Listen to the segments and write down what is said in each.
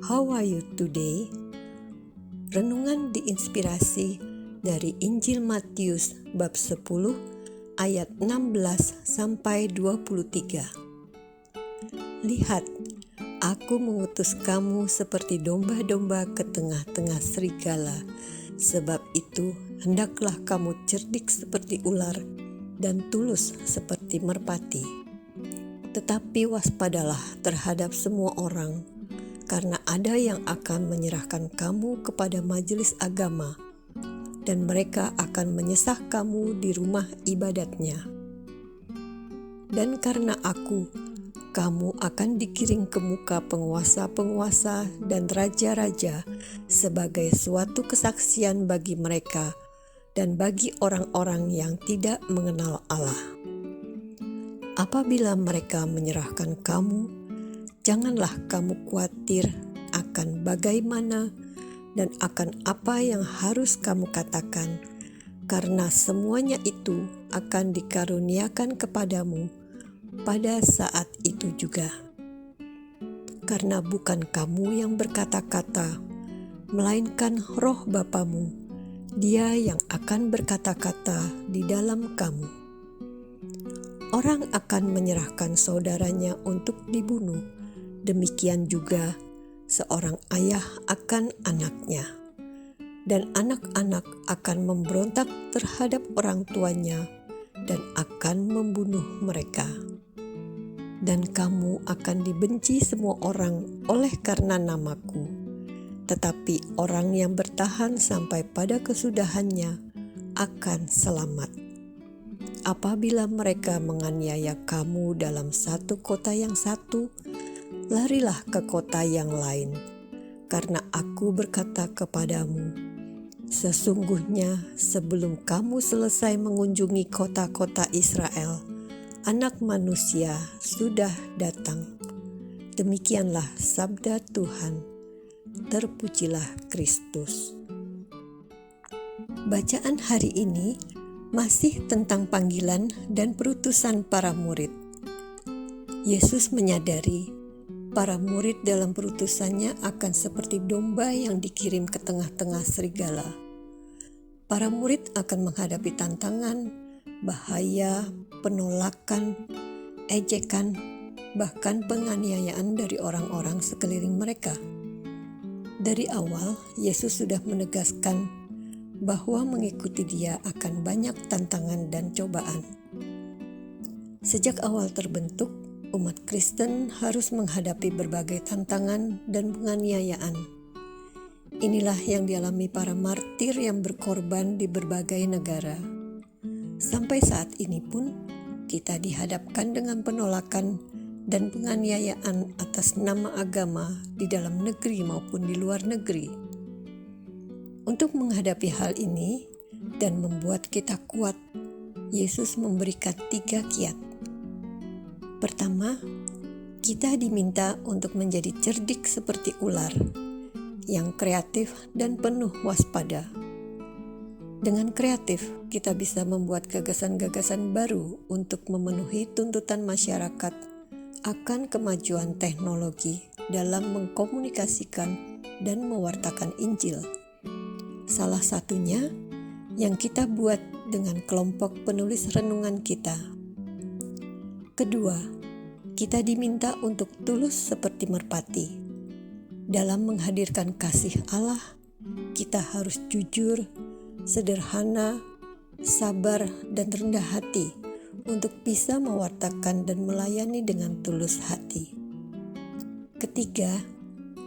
How are you today? Renungan diinspirasi dari Injil Matius bab 10 ayat 16 sampai 23. Lihat, aku mengutus kamu seperti domba-domba ke tengah-tengah serigala. Sebab itu, hendaklah kamu cerdik seperti ular dan tulus seperti merpati. Tetapi waspadalah terhadap semua orang, karena ada yang akan menyerahkan kamu kepada majelis agama, dan mereka akan menyesah kamu di rumah ibadatnya. Dan karena aku, kamu akan digiring ke muka penguasa-penguasa dan raja-raja sebagai suatu kesaksian bagi mereka dan bagi orang-orang yang tidak mengenal Allah. Apabila mereka menyerahkan kamu, janganlah kamu khawatir akan bagaimana dan akan apa yang harus kamu katakan, karena semuanya itu akan dikaruniakan kepadamu pada saat itu juga. Karena bukan kamu yang berkata-kata, melainkan Roh Bapamu, Dia yang akan berkata-kata di dalam kamu. Orang akan menyerahkan saudaranya untuk dibunuh, demikian juga seorang ayah akan anaknya, dan anak-anak akan memberontak terhadap orang tuanya dan akan membunuh mereka. Dan kamu akan dibenci semua orang oleh karena namaku, tetapi orang yang bertahan sampai pada kesudahannya akan selamat. Apabila mereka menganiaya kamu dalam satu kota yang satu, larilah ke kota yang lain, karena aku berkata kepadamu, sesungguhnya sebelum kamu selesai mengunjungi kota-kota Israel, Anak Manusia sudah datang. Demikianlah sabda Tuhan. Terpujilah Kristus. Bacaan hari ini masih tentang panggilan dan perutusan para murid. Yesus menyadari para murid dalam perutusannya akan seperti domba yang dikirim ke tengah-tengah serigala. Para murid akan menghadapi tantangan, bahaya, penolakan, ejekan, bahkan penganiayaan dari orang-orang sekeliling mereka. Dari awal, Yesus sudah menegaskan bahwa mengikuti Dia akan banyak tantangan dan cobaan. Sejak awal terbentuk, umat Kristen harus menghadapi berbagai tantangan dan penganiayaan. Inilah yang dialami para martir yang berkorban di berbagai negara. Sampai saat ini pun, kita dihadapkan dengan penolakan dan penganiayaan atas nama agama di dalam negeri maupun di luar negeri. Untuk menghadapi hal ini dan membuat kita kuat, Yesus memberikan 3 kiat. Pertama, kita diminta untuk menjadi cerdik seperti ular, yang kreatif dan penuh waspada. Dengan kreatif, kita bisa membuat gagasan-gagasan baru untuk memenuhi tuntutan masyarakat akan kemajuan teknologi dalam mengkomunikasikan dan mewartakan Injil. Salah satunya yang kita buat dengan kelompok penulis renungan kita. Kedua, kita diminta untuk tulus seperti merpati. Dalam menghadirkan kasih Allah, kita harus jujur, sederhana, sabar, dan rendah hati untuk bisa mewartakan dan melayani dengan tulus hati. Ketiga,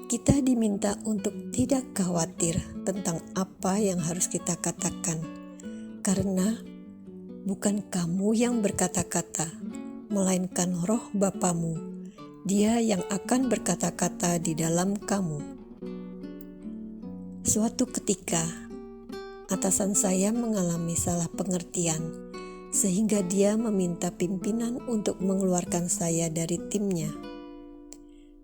kita diminta untuk tidak khawatir tentang apa yang harus kita katakan, karena bukan kamu yang berkata-kata, melainkan Roh Bapamu, Dia yang akan berkata-kata di dalam kamu. Suatu ketika, atasan saya mengalami salah pengertian, sehingga dia meminta pimpinan untuk mengeluarkan saya dari timnya.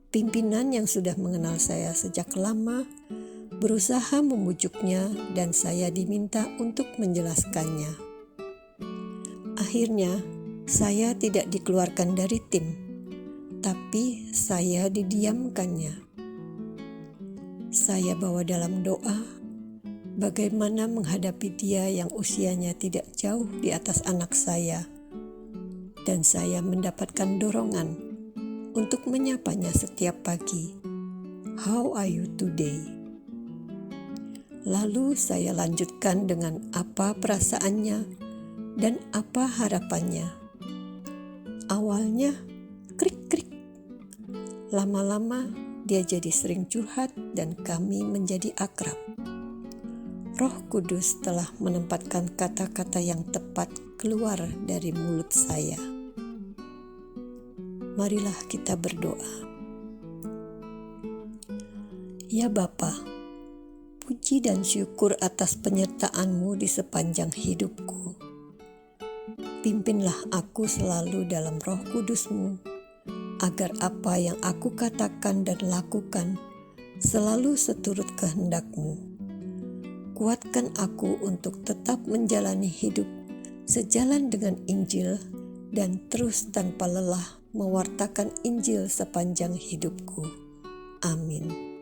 Pimpinan yang sudah mengenal saya sejak lama berusaha membujuknya dan saya diminta untuk menjelaskannya. Akhirnya, saya tidak dikeluarkan dari tim, tapi saya didiamkannya. saya bawa dalam doa bagaimana menghadapi dia yang usianya tidak jauh di atas anak saya, dan saya mendapatkan dorongan untuk menyapanya setiap pagi. How are you today? Lalu saya lanjutkan dengan apa perasaannya dan apa harapannya. Awalnya krik-krik. Lama-lama dia jadi sering curhat dan kami menjadi akrab. Roh Kudus telah menempatkan kata-kata yang tepat keluar dari mulut saya. Marilah kita berdoa. Ya Bapa, puji dan syukur atas penyertaan-Mu di sepanjang hidupku. Pimpinlah aku selalu dalam Roh Kudus-Mu, agar apa yang aku katakan dan lakukan selalu seturut kehendak-Mu. Kuatkan aku untuk tetap menjalani hidup sejalan dengan Injil dan terus tanpa lelah mewartakan Injil sepanjang hidupku. Amin.